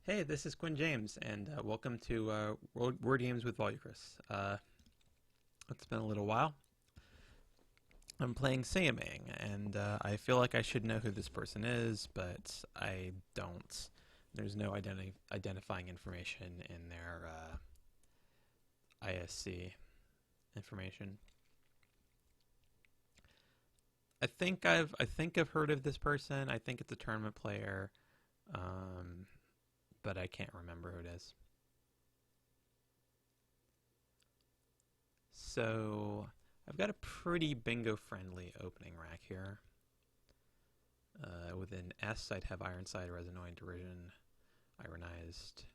Hey, this is Quinn James, and welcome to Word Games with Volucris. It's been a little while. I'm playing siamang, and I feel like I should know who this person is, but I don't. There's no identifying information in their ISC information. I think I've heard of this person. I think it's a tournament player, um, but I can't remember who it is. So I've got a pretty bingo-friendly opening rack here. With an S, I'd have Ironside, Resinoid, Derision, Ironized.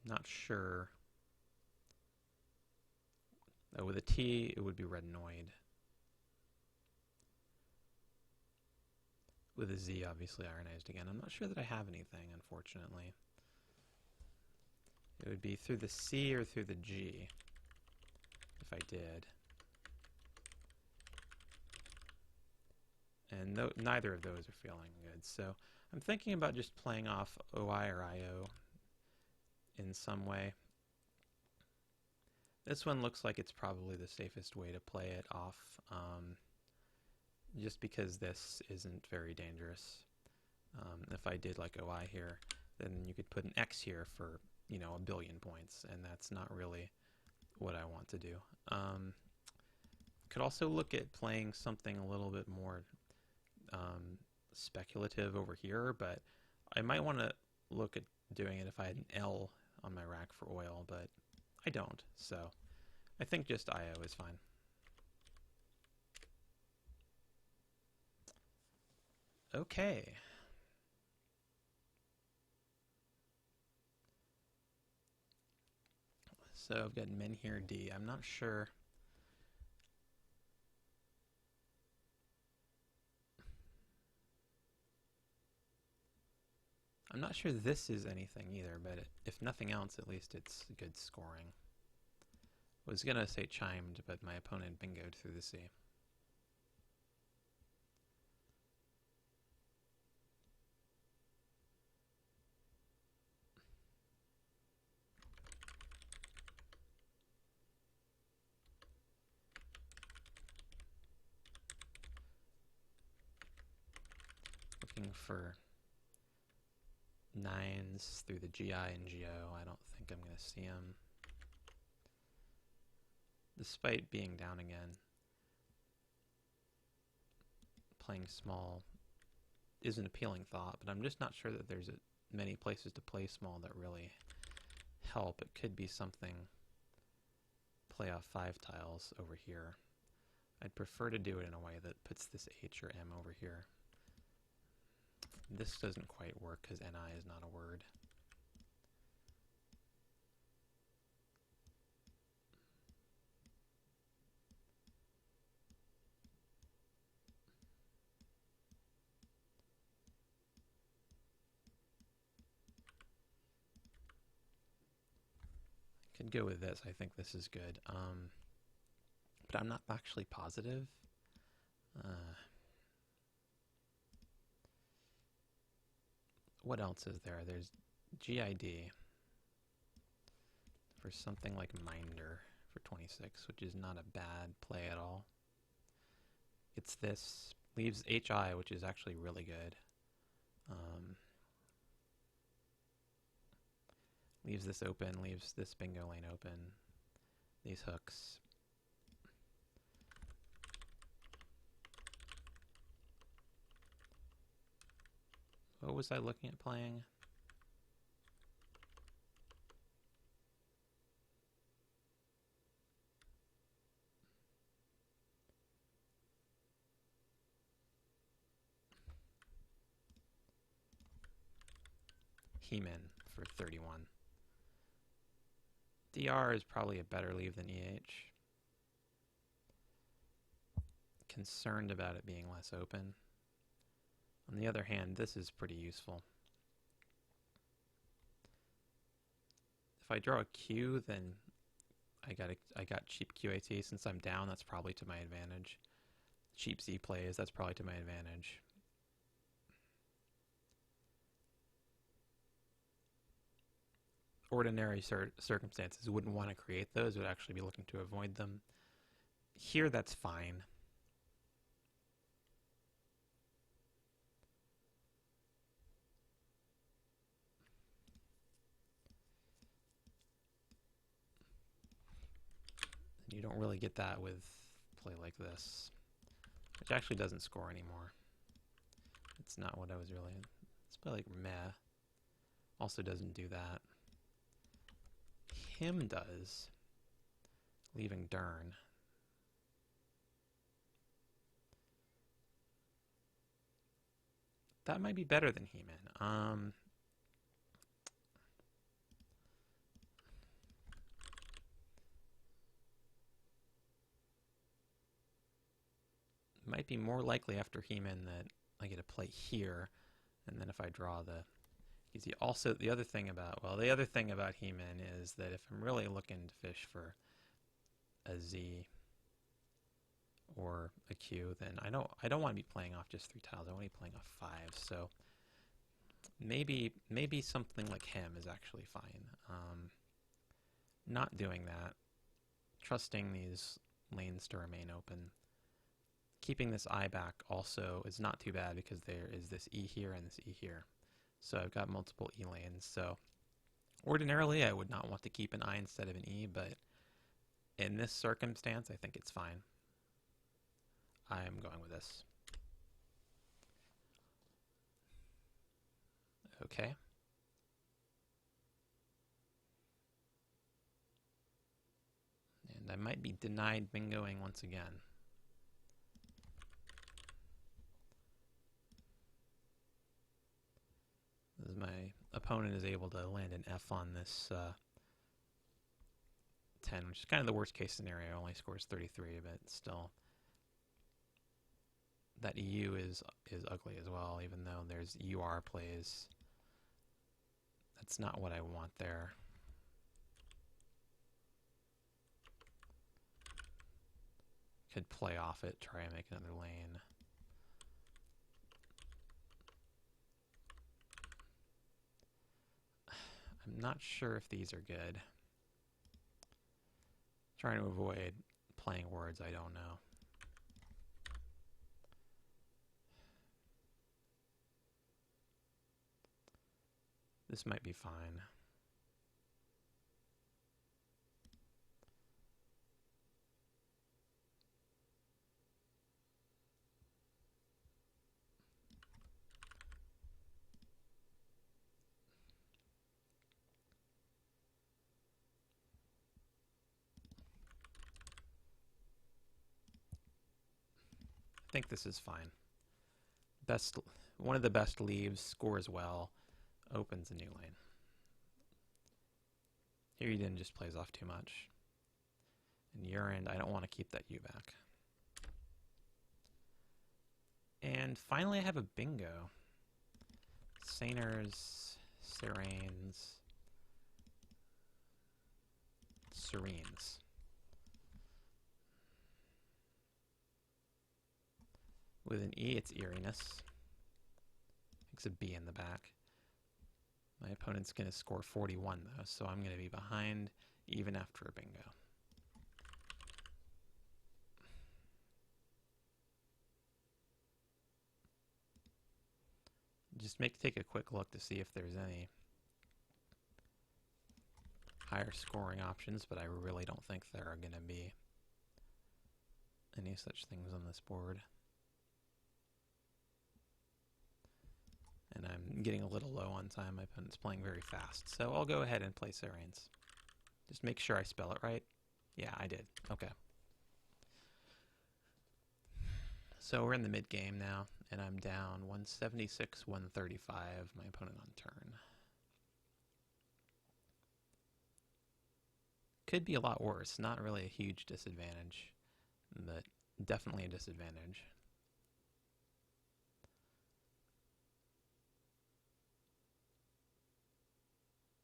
Not sure. With a T, it would be Retinoid. With a Z, obviously Ironized again. I'm not sure that I have anything, unfortunately. It would be through the C or through the G, if I did. And neither of those are feeling good. So I'm thinking about just playing off OI or IO in some way. This one looks like it's probably the safest way to play it off, just because this isn't very dangerous. If I did like OI here, then you could put an X here for, a billion points, and that's not really what I want to do. Could also look at playing something a little bit more speculative over here, but I might want to look at doing it if I had an L on my rack for oil, but I don't, so I think just IO is fine. Okay. So I've got men here D. I'm not sure. I'm not sure this is anything either, but if nothing else, at least it's good scoring. I was going to say chimed, but my opponent bingoed through the C. Looking for nines through the GI and GO. I don't think I'm going to see them. Despite being down again, playing small is an appealing thought, but I'm just not sure that there's many places to play small that really help. It could be something play off 5 tiles over here. I'd prefer to do it in a way that puts this H or M over here. This doesn't quite work because NI is not a word. Could go with this. I think this is good. But I'm not actually positive. What else is there? There's GID for something like Minder for 26, which is not a bad play at all. It's this. Leaves HI, which is actually really good. Leaves this open, leaves this bingo lane open. These hooks. What was I looking at playing? He-Man for 31. DR is probably a better leave than EH. Concerned about it being less open. On the other hand, this is pretty useful. If I draw a Q, then I got cheap QAT. Since I'm down, that's probably to my advantage. cheap Z plays, that's probably to my advantage. Ordinary circumstances wouldn't want to create those, would actually be looking to avoid them. Here, that's fine. You don't really get that with play like this, which actually doesn't score anymore. It's not what I was really... Let's play like meh. Also doesn't do that. Him does. Leaving Dern. That might be better than He-Man. Might be more likely after He-Man that I get to play here, and then if I draw the... Also, the other thing about He-Man is that if I'm really looking to fish for a Z or a Q, then I don't want to be playing off just 3 tiles. I want to be playing off 5. So maybe something like him is actually fine. Not doing that, trusting these lanes to remain open. Keeping this I back also is not too bad because there is this E here and this E here. So I've got multiple E lanes. So ordinarily I would not want to keep an I instead of an E, but in this circumstance I think it's fine. I'm going with this. Okay. And I might be denied bingoing once again. As my opponent is able to land an F on this 10, which is kind of the worst case scenario. Only scores 33, but still, that EU is ugly as well. Even though there's UR plays, that's not what I want there. Could play off it, try and make another lane. I'm not sure if these are good. Trying to avoid playing words I don't know. This might be fine. I think this is fine. One of the best leaves, scores well, opens a new lane. Here you didn't just plays off too much. And your end, I don't want to keep that U back. And finally I have a bingo. Sainers, Serains, Serenes. With an E, it's eeriness. Makes a B in the back. My opponent's going to score 41, though, so I'm going to be behind even after a bingo. Just take a quick look to see if there's any higher scoring options, but I really don't think there are going to be any such things on this board. And I'm getting a little low on time. My opponent's playing very fast. So I'll go ahead and play Serains. Just make sure I spell it right. Yeah, I did. Okay. So we're in the mid-game now, and I'm down 176, 135, my opponent on turn. Could be a lot worse. Not really a huge disadvantage, but definitely a disadvantage.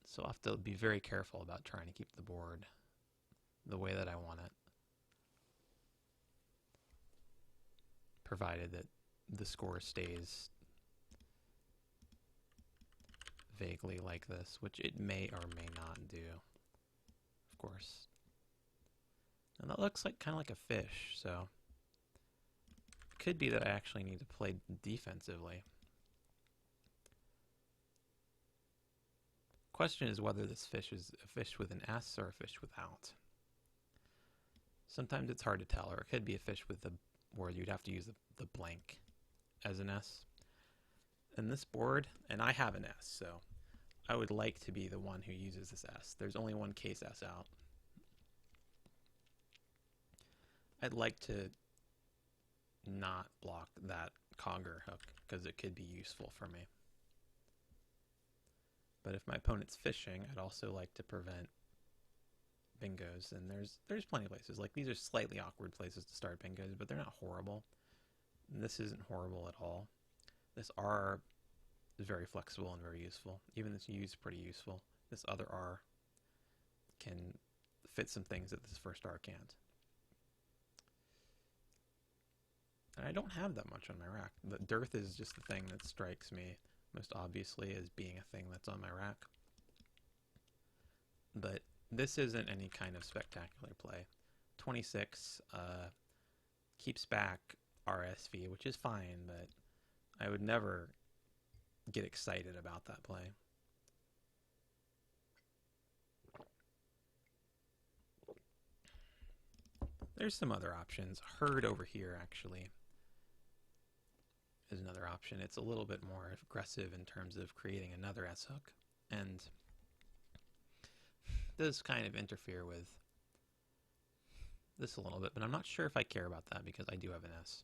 So I'll have to be very careful about trying to keep the board the way that I want it. provided that the score stays vaguely like this, which it may or may not do, of course. And that looks like kind of like a fish, so it could be that I actually need to play defensively. Question is whether this fish is a fish with an S or a fish without. Sometimes it's hard to tell, or it could be a fish with the where you'd have to use the blank as an S. And this board, and I have an S, so I would like to be the one who uses this S. There's only one case S out. I'd like to not block that cogger hook because it could be useful for me. But if my opponent's fishing, I'd also like to prevent bingos, and there's plenty of places. Like, these are slightly awkward places to start bingos, but they're not horrible. And this isn't horrible at all. This R is very flexible and very useful. Even this U is pretty useful. This other R can fit some things that this first R can't. And I don't have that much on my rack. The dearth is just the thing that strikes me most obviously as being a thing that's on my rack. But this isn't any kind of spectacular play. 26 keeps back RSV, which is fine, but I would never get excited about that play. There's some other options. Herd over here, actually, is another option. It's a little bit more aggressive in terms of creating another S hook, and does kind of interfere with this a little bit, but I'm not sure if I care about that because I do have an S.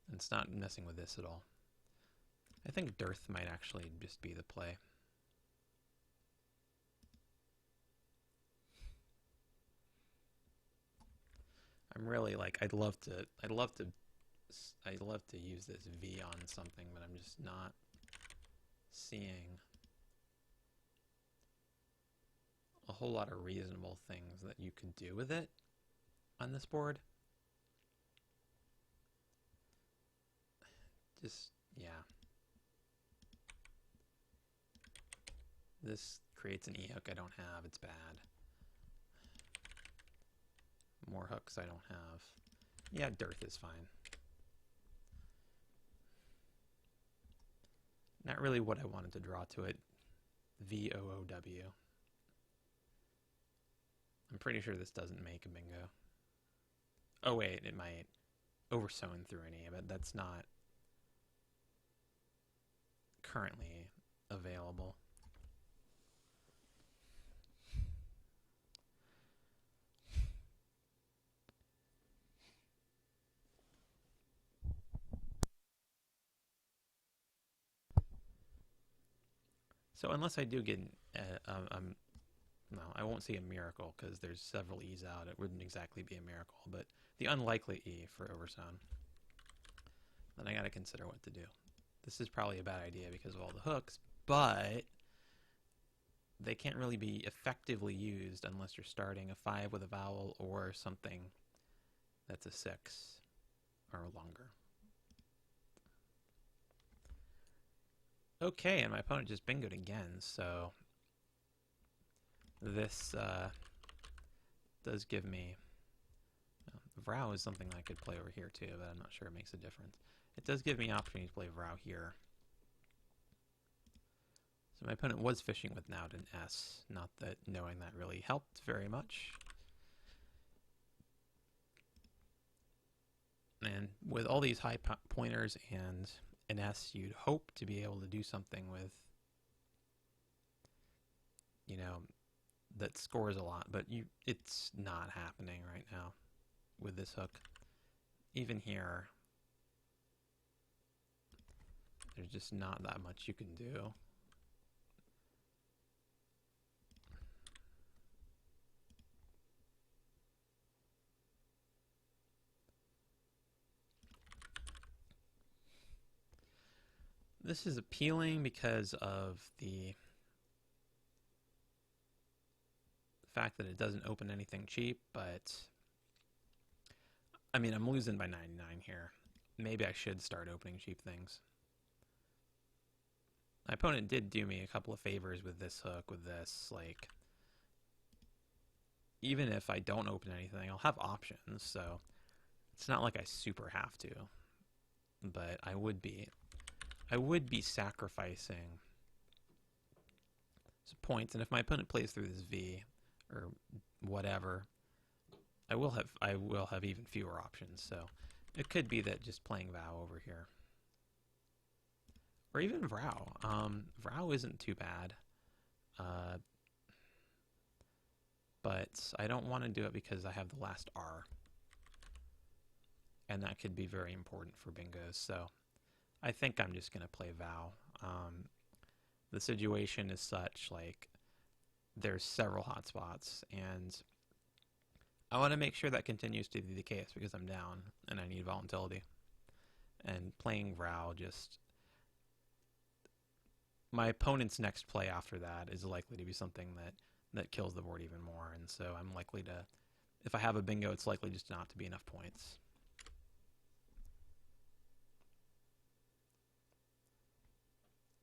And it's not messing with this at all. I think dearth might actually just be the play. I'm really like, I'd love to use this V on something, but I'm just not seeing a whole lot of reasonable things that you could do with it on this board. Just, yeah. This creates an E hook I don't have. It's bad. More hooks I don't have. Yeah, dearth is fine. Not really what I wanted to draw to it. V-O-O-W. I'm pretty sure this doesn't make a bingo. Oh wait, it might. Oversewn through an E, but that's not currently available. So unless I do get, no, I won't see a miracle because there's several E's out. It wouldn't exactly be a miracle, but the unlikely E for oversewn. Then I got to consider what to do. This is probably a bad idea because of all the hooks, but they can't really be effectively used unless you're starting a 5 with a vowel or something that's a 6 or longer. Okay, and my opponent just bingoed again, so this does give me... Vrow is something I could play over here too, but I'm not sure it makes a difference. It does give me an opportunity to play Vrow here. So my opponent was fishing with Noud and S, not that knowing that really helped very much. And with all these high pointers and an S, you'd hope to be able to do something with, you know, that scores a lot, but it's not happening right now with this hook. Even here, there's just not that much you can do. This is appealing because of the fact that it doesn't open anything cheap, but I mean, I'm losing by 99 doing here. Maybe I should start opening cheap things. My opponent did do me a couple of favors with this hook, with this, like, even if I don't open anything, I'll have options, so it's not like I super have to. But I would be sacrificing some points, and if my opponent plays through this V or whatever, I will have even fewer options. So it could be that just playing Vow over here, or even Vrow. Vrow isn't too bad, but I don't want to do it because I have the last R, and that could be very important for bingos. So I think I'm just going to play Vow. The situation is such, like, there's several hotspots, and I want to make sure that continues to be the case because I'm down and I need volatility. And playing Vrow just... my opponent's next play after that is likely to be something that kills the board even more, and so I'm likely to... if I have a bingo, it's likely just not to be enough points.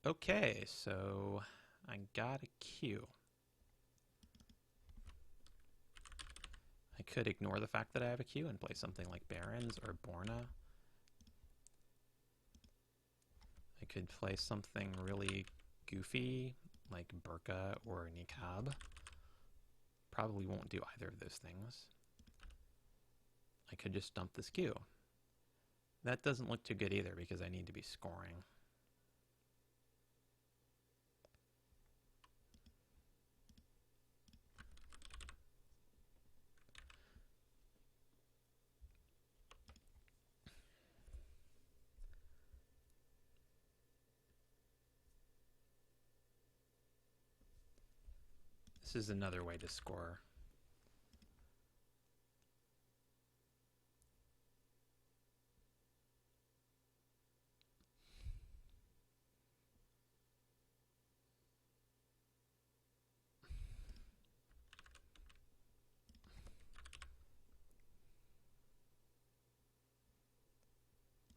Okay, so I got a Q. I could ignore the fact that I have a Q and play something like Barons or Borna. I could play something really goofy like Burqa or Niqab. Probably won't do either of those things. I could just dump this Q. That doesn't look too good either because I need to be scoring. This is another way to score.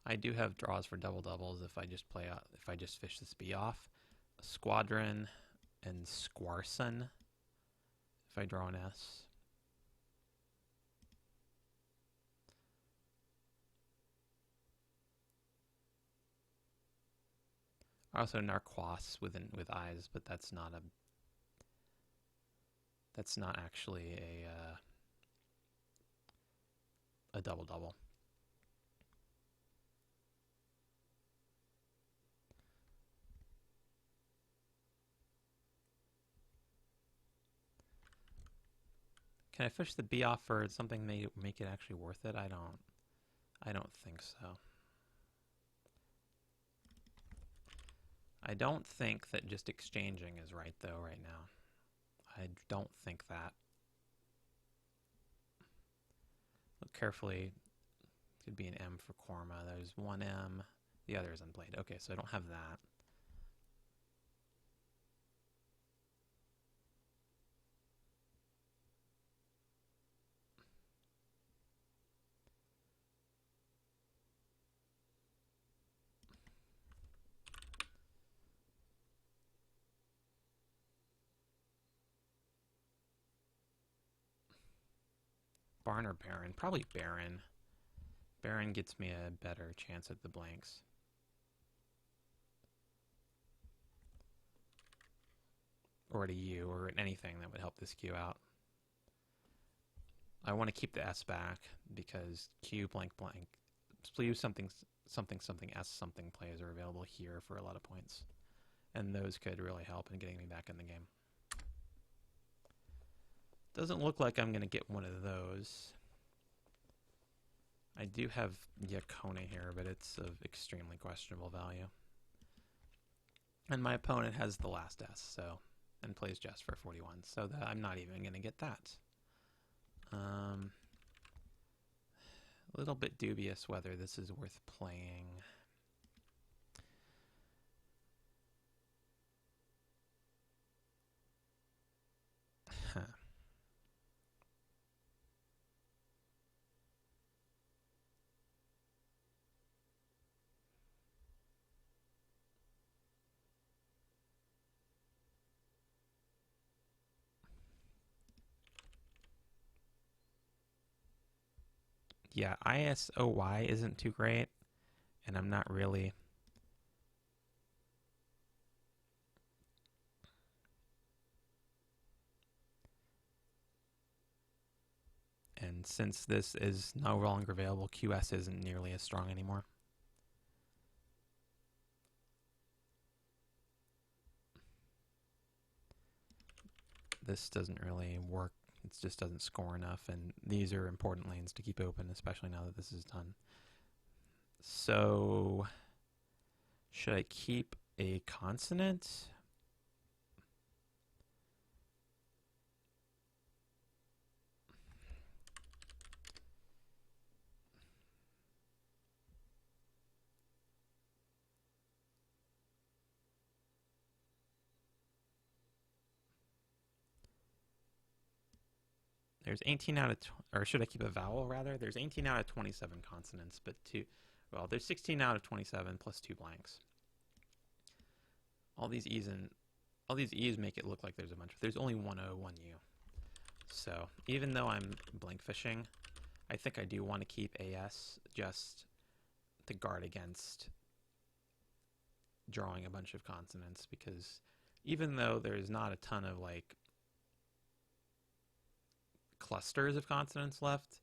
I do have draws for double doubles if I just fish this B off. Squadron and Squarson if I draw an S. Also Narquois with eyes, but that's not actually a double double. Can I fish the B off for something make it actually worth it? I don't think so. I don't think that just exchanging is right though right now. I don't think that. Look carefully. Could be an M for Korma. There's one M. The other is unplayed. Okay, so I don't have that. Barn or Baron? Probably Baron. Baron gets me a better chance at the blanks. Or at a U, or at anything that would help this Q out. I want to keep the S back because Q blank blank. Q something S something plays are available here for a lot of points. And those could really help in getting me back in the game. Doesn't look like I'm going to get one of those. I do have Yakona here, but it's of extremely questionable value. And my opponent has the last S, so, and plays just for 41, so that I'm not even going to get that. A little bit dubious whether this is worth playing. Yeah, ISOY isn't too great, and I'm not really... And since this is no longer available, QS isn't nearly as strong anymore. This doesn't really work. It just doesn't score enough, and these are important lanes to keep open, especially now that this is done. So, should I keep a consonant? There's 18 out of, or should I keep a vowel rather? There's 18 out of 27 consonants, but there's 16 out of 27 plus 2 blanks. All these E's make it look like there's a bunch, but there's only one O, one U. So even though I'm blank fishing, I think I do want to keep AS just to guard against drawing a bunch of consonants, because even though there's not a ton of like clusters of consonants left,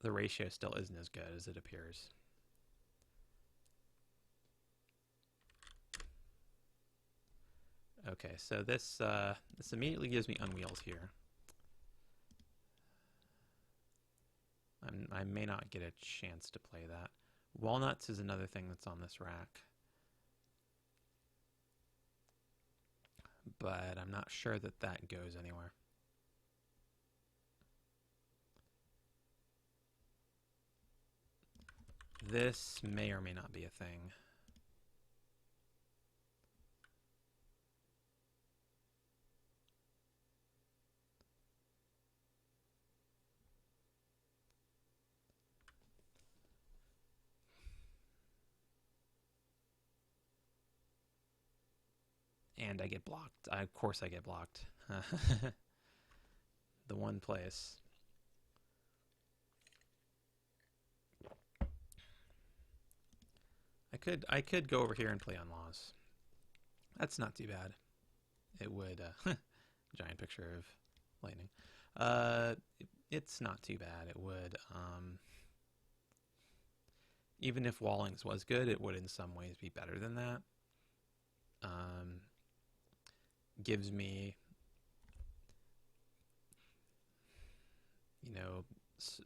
the ratio still isn't as good as it appears. Okay, so this immediately gives me unwheels here. I may not get a chance to play that. Walnuts is another thing that's on this rack, but I'm not sure that that goes anywhere. This may or may not be a thing. And I get blocked. Of course I get blocked. The one place. I could go over here and play on laws. That's not too bad. It would giant picture of lightning. It's not too bad. It would even if Wallings was good, it would in some ways be better than that. Gives me,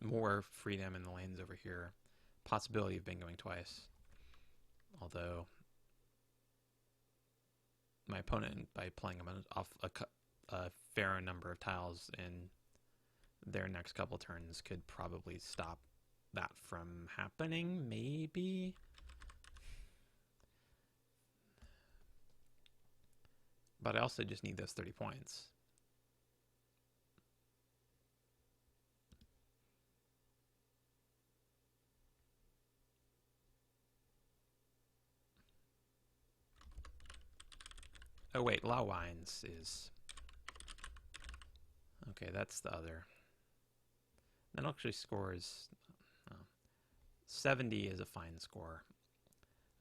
more freedom in the lanes over here. Possibility of bingoing twice. Although my opponent, by playing them off a fair number of tiles in their next couple turns, could probably stop that from happening, maybe. But I also just need those 30 points. Oh wait, La Wines is... Okay, that's the other. That actually scores... 70 is a fine score.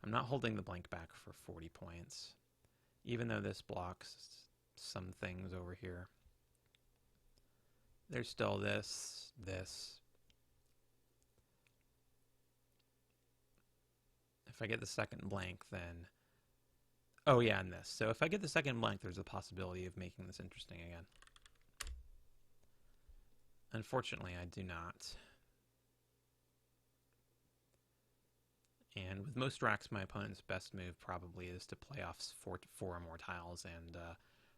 I'm not holding the blank back for 40 points, even though this blocks some things over here. There's still this. If I get the second blank, then... Oh yeah, and this. So if I get the second blank, there's a possibility of making this interesting again. Unfortunately, I do not. And with most racks, my opponent's best move probably is to play off four or more tiles and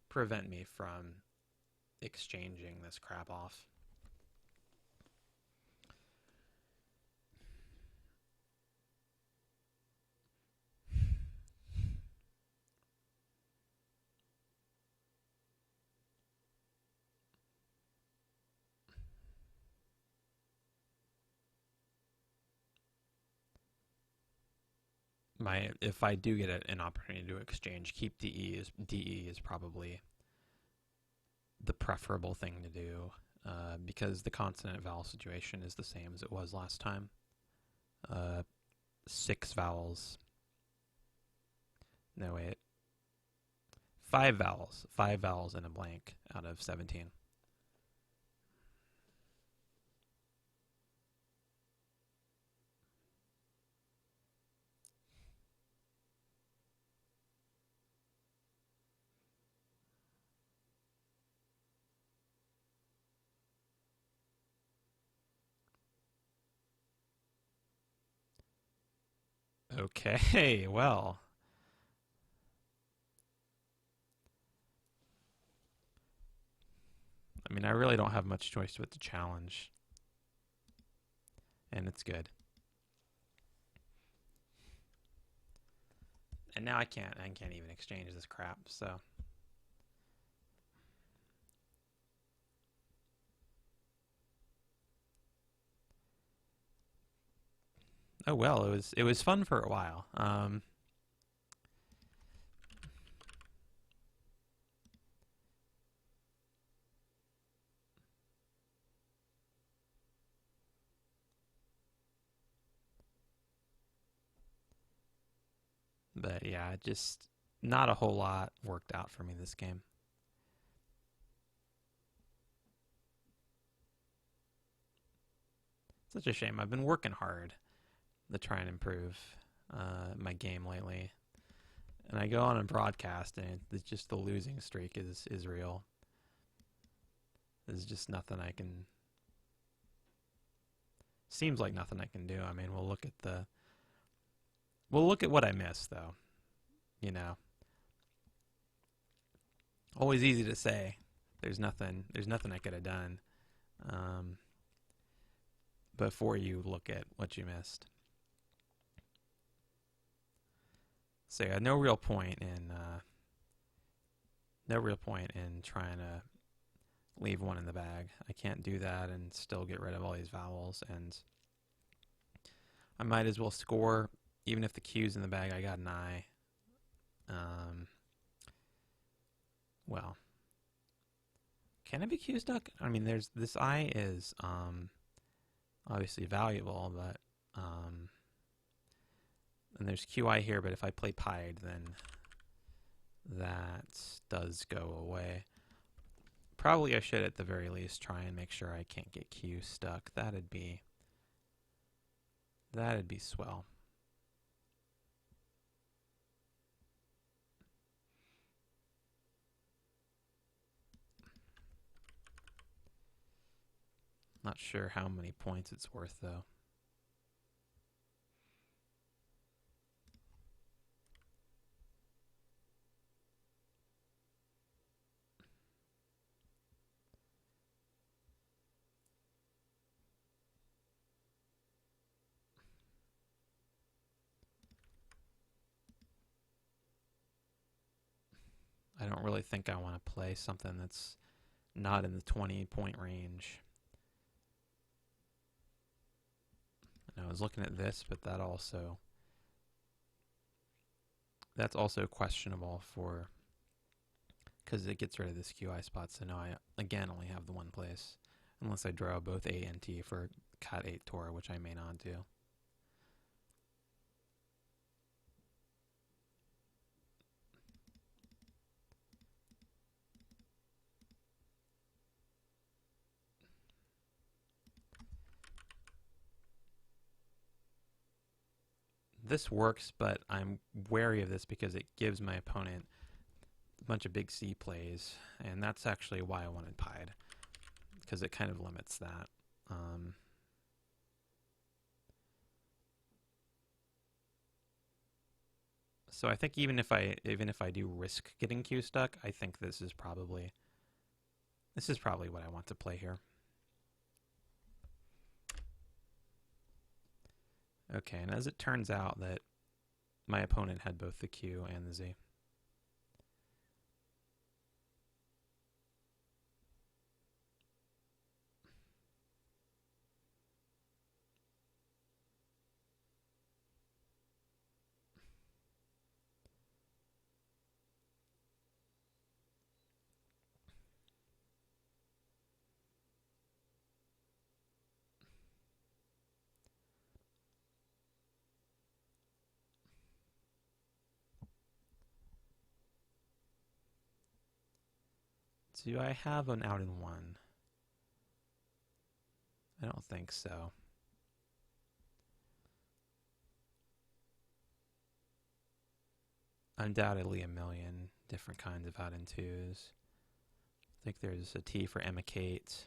prevent me from exchanging this crap off. If I do get an opportunity to exchange, keep DE is probably the preferable thing to do. because the consonant vowel situation is the same as it was last time. 6 vowels. No, wait. 5 vowels. 5 vowels in a blank out of 17. Okay, well. I mean, I really don't have much choice with the challenge. And it's good. And now I can't even exchange this crap, so. Oh well, it was fun for a while. But yeah, just not a whole lot worked out for me this game. Such a shame. I've been working hard to try and improve my game lately. And I go on a broadcast, and it's just the losing streak is real. There's just nothing I can. Seems like nothing I can do. I mean, we'll look at what I missed, though. You know, always easy to say. There's nothing I could have done. Before you look at what you missed. So yeah, no real point in trying to leave one in the bag. I can't do that and still get rid of all these vowels, and I might as well score even if the Q's in the bag. I got an I. Well, can it be Q stuck? I mean, there's this I is obviously valuable, but and there's QI here, but if I play pied, then that does go away. Probably I should at the very least try and make sure I can't get Q stuck. That'd be swell. Not sure how many points it's worth though. I don't really think I want to play something that's not in the 20-point range. And I was looking at this, but that's also questionable for because it gets rid of this QI spot. So now I again only have the one place unless I draw both A and T for Cat 8 Tor, which I may not do. This works, but I'm wary of this because it gives my opponent a bunch of big C plays, and that's actually why I wanted pied, because it kind of limits that. So I think even if I do risk getting Q stuck, I think this is probably what I want to play here. Okay, and as it turns out that my opponent had both the Q and the Z. Do I have an out in one? I don't think so. Undoubtedly a million different kinds of out in twos. I think there's a T for emicate.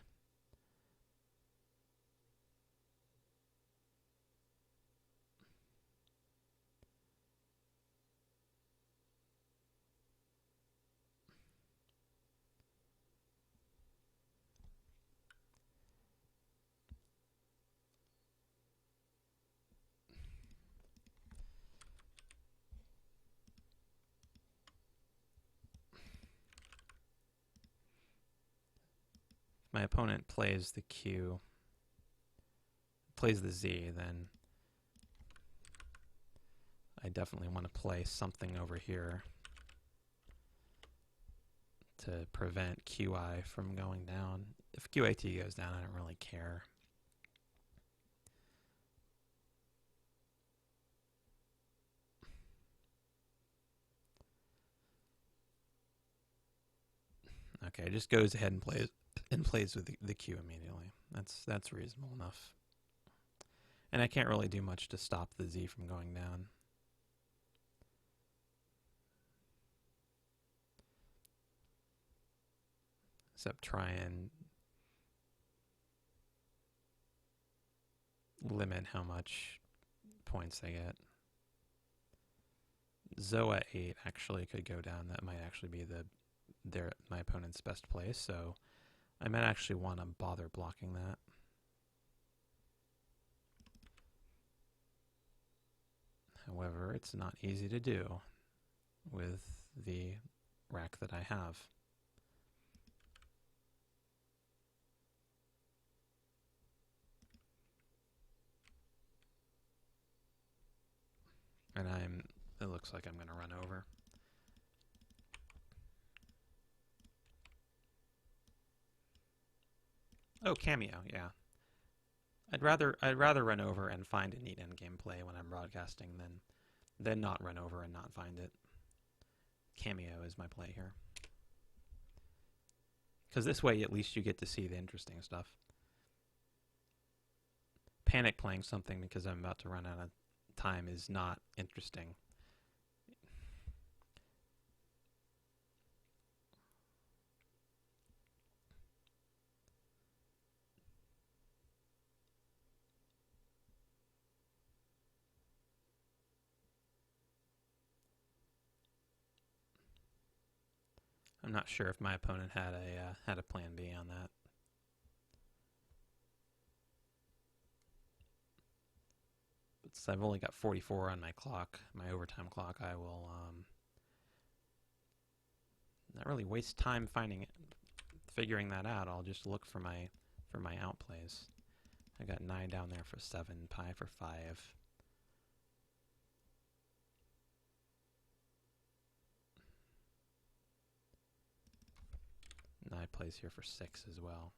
My opponent plays the Q, plays the Z, then I definitely want to play something over here to prevent QI from going down. If QAT goes down, I don't really care. Okay, just goes ahead and plays with the Q immediately. That's reasonable enough. And I can't really do much to stop the Z from going down. Except try and limit how much points they get. Zoa 8 actually could go down. That might actually be my opponent's best play, so I might actually want to bother blocking that. However, it's not easy to do with the rack that I have. And it looks like I'm going to run over. Oh, cameo, yeah. I'd rather run over and find a neat endgame play when I'm broadcasting than not run over and not find it. Cameo is my play here. Because this way, at least you get to see the interesting stuff. Panic playing something because I'm about to run out of time is not interesting. I'm not sure if my opponent had a plan B on that. But since I've only got 44 on my clock, my overtime clock, I will not really waste time figuring that out. I'll just look for my outplays. I got 9 down there for 7, pi for 5. 9 plays here for 6 as well.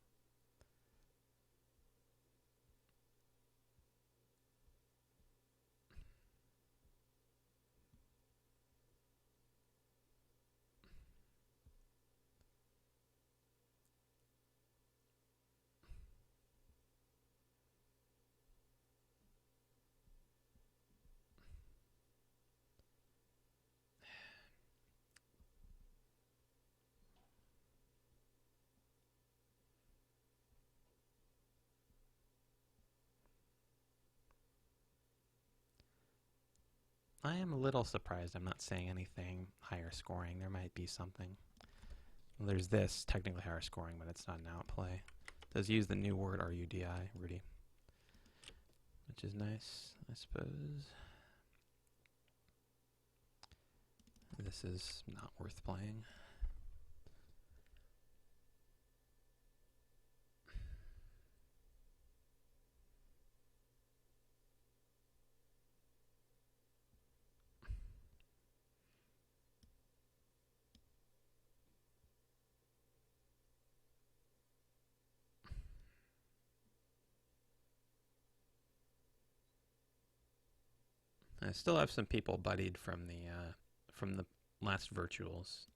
I am a little surprised I'm not saying anything higher scoring. There might be something. Well, there's this, technically higher scoring, but it's not an outplay. It does use the new word RUDI, Rudy, which is nice, I suppose. This is not worth playing. I still have some people buddied from the last virtuals.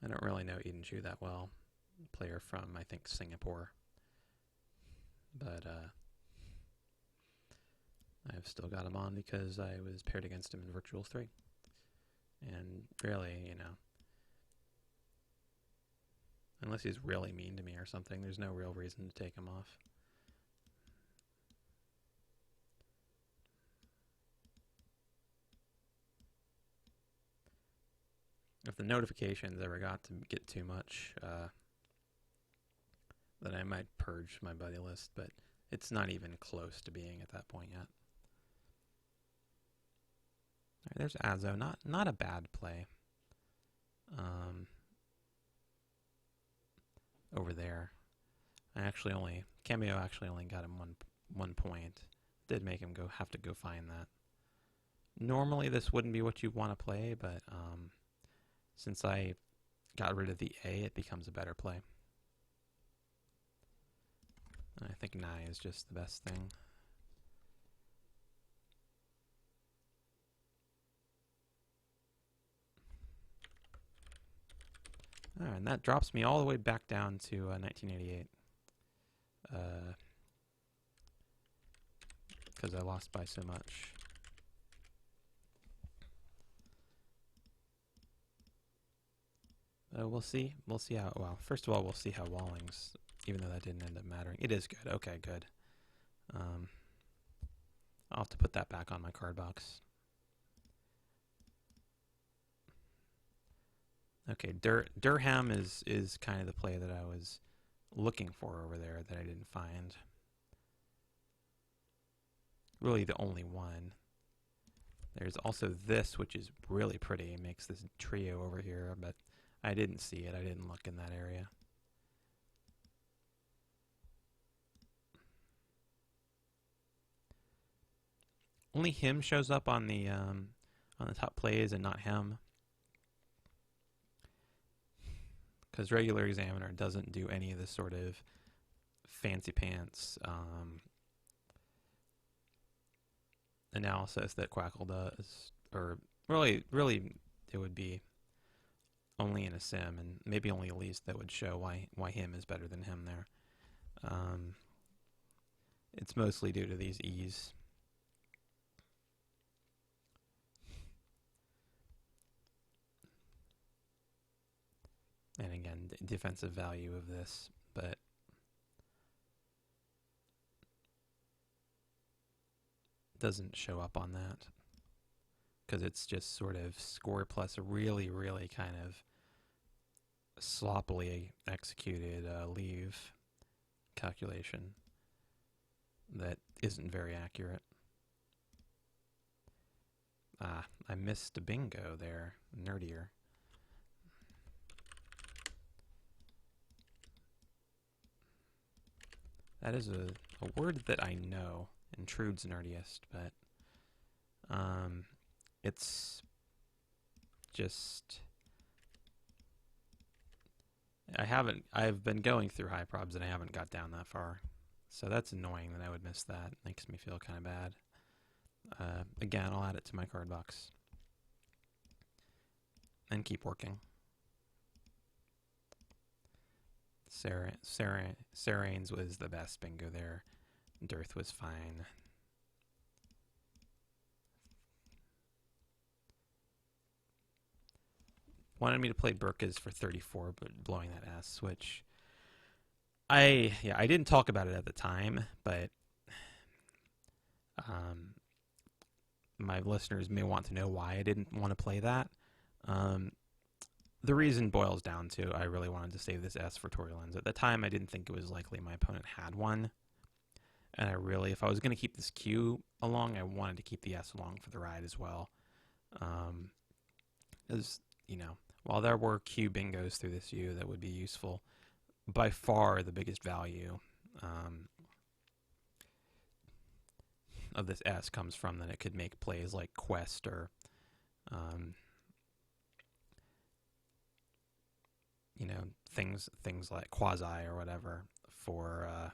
I don't really know Eden Chu that well. Player from, I think, Singapore. But I've still got him on because I was paired against him in Virtuals 3. And really, you know, unless he's really mean to me or something, there's no real reason to take him off. If the notifications ever got to get too much, then I might purge my buddy list, but it's not even close to being at that point yet. All right, there's Azo, not a bad play. Over there, Cameo actually only got him one point. Did make him have to go find that. Normally this wouldn't be what you want to play, but since I got rid of the A, it becomes a better play. I think Nai is just the best thing. All right, and that drops me all the way back down to 1988. Because I lost by so much. We'll see. We'll see how. Well, first of all, we'll see how Walling's. Even though that didn't end up mattering, it is good. Okay, good. I'll have to put that back on my card box. Okay, Durham is kind of the play that I was looking for over there that I didn't find. Really the only one. There's also this, which is really pretty. It makes this trio over here, but I didn't see it. I didn't look in that area. Only him shows up on the top plays and not him. Because regular examiner doesn't do any of this sort of fancy pants analysis that Quackle does. Or really it would be only in a sim, and maybe only Elise that would show why him is better than him there. It's mostly due to these E's. And again, the defensive value of this, but doesn't show up on that because it's just sort of score plus a really kind of sloppily executed leave calculation that isn't very accurate. I missed a bingo there. Nerdier. That is a word that I know, intrudes nerdiest, but it's just I've been going through high probs and I haven't got down that far. So that's annoying that I would miss that. Makes me feel kind of bad. Again, I'll add it to my card box. And keep working. Sarain's was the best bingo there. Dearth was fine. Wanted me to play Burkas for 34, but blowing that S, which I didn't talk about it at the time, but my listeners may want to know why I didn't want to play that. The reason boils down to I really wanted to save this S for Tory Lens. At the time, I didn't think it was likely my opponent had one. And if I was going to keep this Q along, I wanted to keep the S along for the ride as well. As you know, while there were Q bingos through this U that would be useful, by far the biggest value of this S comes from that it could make plays like Quest or things like Quasi or whatever for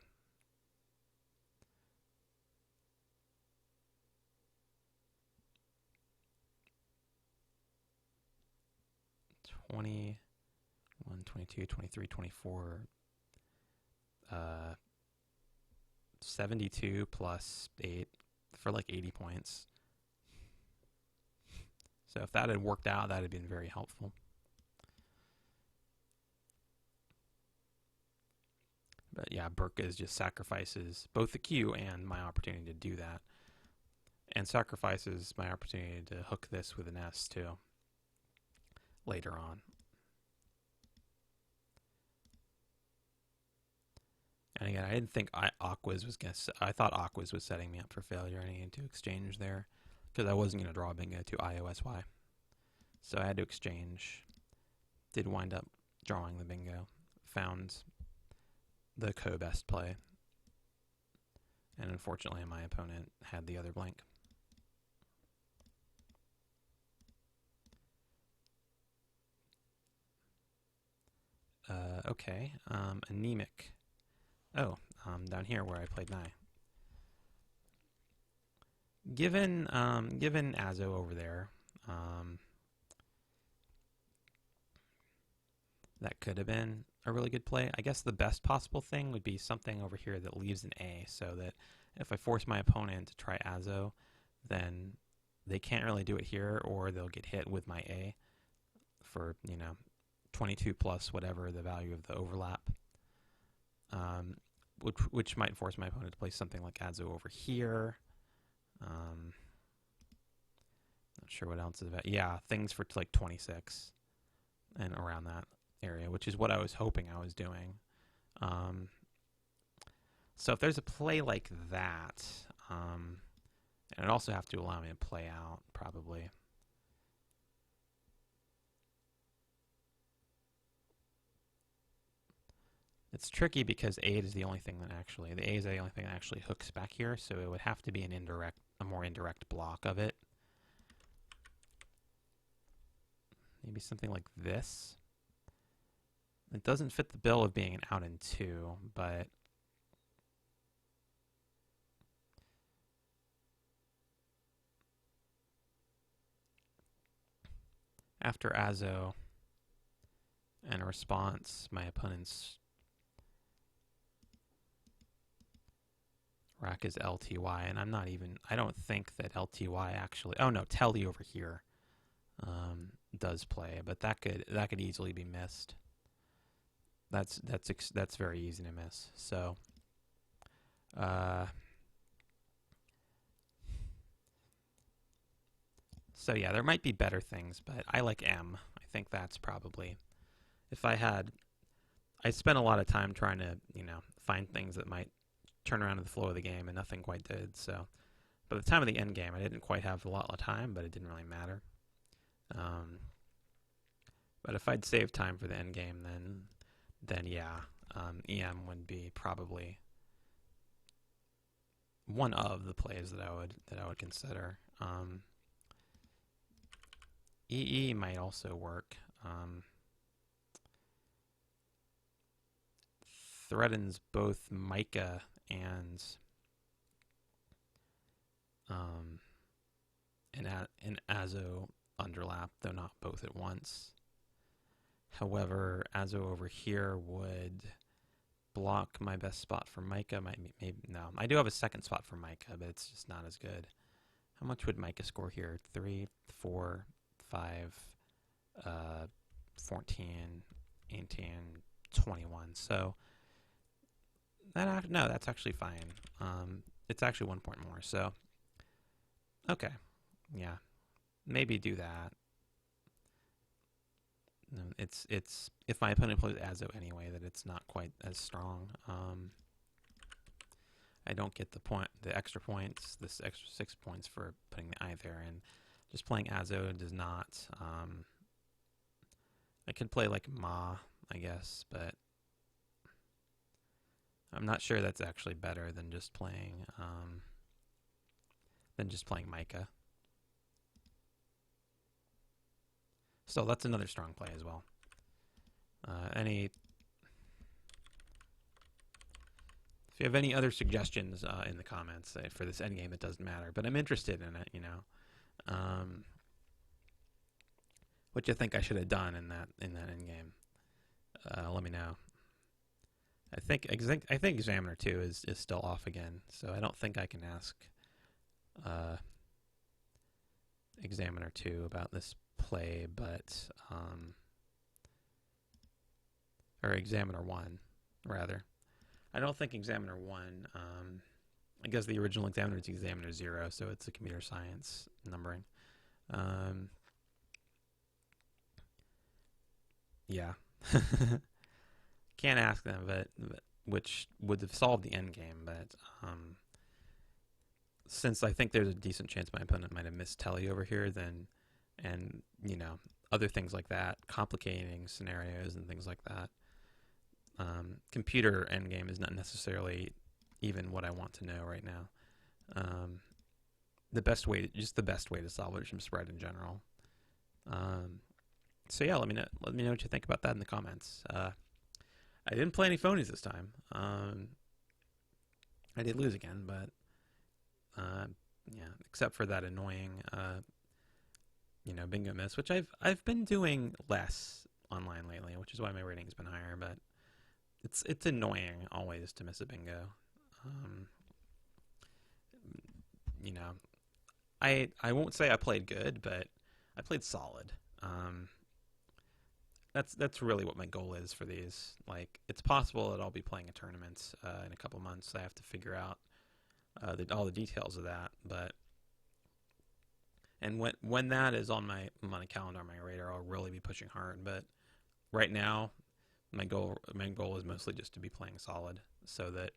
1, 22, 23, 24, 72 plus 8 for like 80 points. So if that had worked out, that had been very helpful. But yeah, Burkas just sacrifices both the queue and my opportunity to do that. And sacrifices my opportunity to hook this with an S too later on. And again, I didn't think Aquas was going to... I thought Aquas was setting me up for failure. I needed to exchange there because I wasn't going to draw bingo to IOSY. So I had to exchange. Did wind up drawing the bingo. Found the co-best play. And unfortunately, my opponent had the other blank. Okay. Anemic. Oh, down here where I played Nye. Given Azo over there, that could have been a really good play. I guess the best possible thing would be something over here that leaves an A, so that if I force my opponent to try Azo, then they can't really do it here, or they'll get hit with my A for, 22 plus whatever the value of the overlap. Which might force my opponent to play something like Azo over here. Not sure what else is about. Yeah, things for like 26 and around that area, which is what I was hoping I was doing. So if there's a play like that, and it'd also have to allow me to play out, probably. It's tricky because 8 is the only thing that actually, the A is the only thing that actually hooks back here, so it would have to be a more indirect block of it. Maybe something like this. It doesn't fit the bill of being an out in 2, but after Azo and a response, my opponent's rack is LTY, and I don't think that LTY actually, oh no, Telly over here does play, but that could easily be missed. That's very easy to miss. So so yeah, there might be better things, but I like M. I think that's probably, if I spent a lot of time trying to, find things that might turn around to the flow of the game, and nothing quite did. So by the time of the end game, I didn't quite have a lot of time, but it didn't really matter. But if I'd saved time for the end game, then yeah, EM would be probably one of the plays that I would consider. EE might also work. Threatens both Micah and an Azo underlap, though not both at once. However, Azo over here would block my best spot for Micah. Maybe no, I do have a second spot for Micah, but it's just not as good. How much would Micah score here? 3, 4, 5, 14, 18, 21. So no, that's actually fine. It's actually 1 point more. So okay, yeah, maybe do that. It's if my opponent plays Azo anyway, that it's not quite as strong. I don't get the extra points, this extra 6 points for putting the I there, and just playing Azo does not. I could play like Ma, I guess, but I'm not sure that's actually better than just playing Micah. So that's another strong play as well. If you have any other suggestions in the comments for this endgame, it doesn't matter, but I'm interested in it. What you think I should have done in that endgame? let me know. I think Examiner 2 is still off again, so I don't think I can ask Examiner 2 about this play, but or Examiner 1 rather. I don't think Examiner 1. I guess the original Examiner is Examiner 0, so it's a computer science numbering. Yeah. Can't ask them, but which would have solved the end game. But since I think there's a decent chance my opponent might have missed telly over here, then, and other things like that, complicating scenarios and things like that. Computer endgame is not necessarily even what I want to know right now. The best way to salvage some spread in general. So yeah, let me know what you think about that in the comments. I didn't play any phonies this time. I did lose again, but yeah, except for that annoying bingo miss, which I've been doing less online lately, which is why my rating's been higher, but it's annoying always to miss a bingo. I won't say I played good, but I played solid. That's really what my goal is for these. Like, it's possible that I'll be playing a tournament in a couple months. I have to figure out all the details of that, and when that is on my calendar, on my radar, I'll really be pushing hard. But right now, my goal is mostly just to be playing solid, so that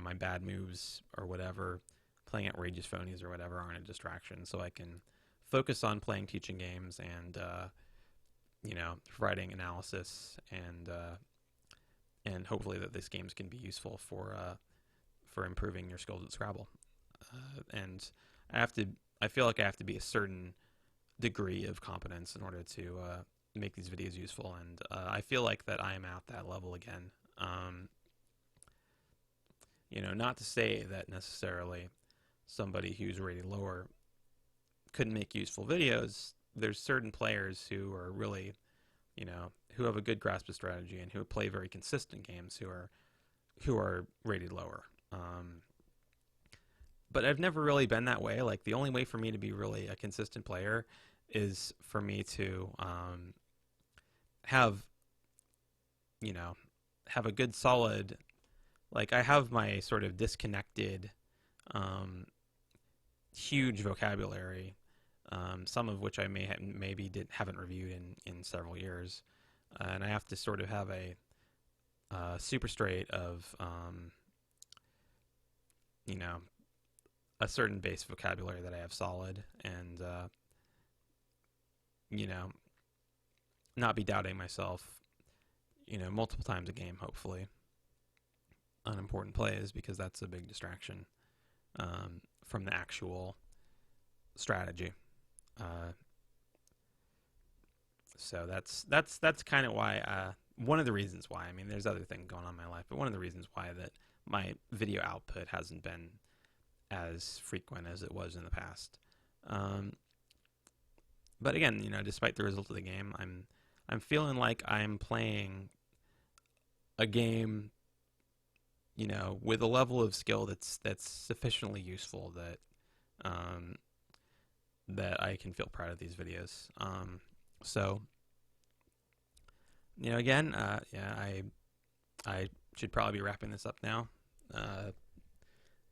my bad moves or whatever, playing outrageous phonies or whatever, aren't a distraction. So I can focus on playing teaching games and providing analysis and hopefully that these games can be useful for improving your skills at Scrabble. And I feel like I have to be a certain degree of competence in order to make these videos useful, and I feel like that I am at that level again. Not to say that necessarily somebody who's rated lower couldn't make useful videos. There's certain players who are really, who have a good grasp of strategy and who play very consistent games who are rated lower. But I've never really been that way. Like, the only way for me to be really a consistent player is for me to have a good solid, like, I have my sort of disconnected huge vocabulary, some of which I haven't reviewed in several years, and I have to sort of have a super straight of a certain base vocabulary that I have solid, and not be doubting myself multiple times a game, hopefully, on important plays, because that's a big distraction from the actual strategy. So that's kind of why, one of the reasons why, I mean, there's other things going on in my life, but one of the reasons why that my video output hasn't been as frequent as it was in the past. But again, despite the result of the game, I'm feeling like I'm playing a game, with a level of skill that's sufficiently useful that that I can feel proud of these videos. So, again, I should probably be wrapping this up now.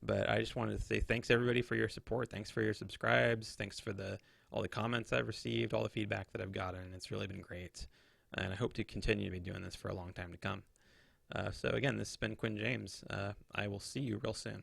But I just wanted to say thanks, everybody, for your support. Thanks for your subscribes. Thanks for all the comments I've received, all the feedback that I've gotten. It's really been great. And I hope to continue to be doing this for a long time to come. So again, this has been Quinn James. I will see you real soon.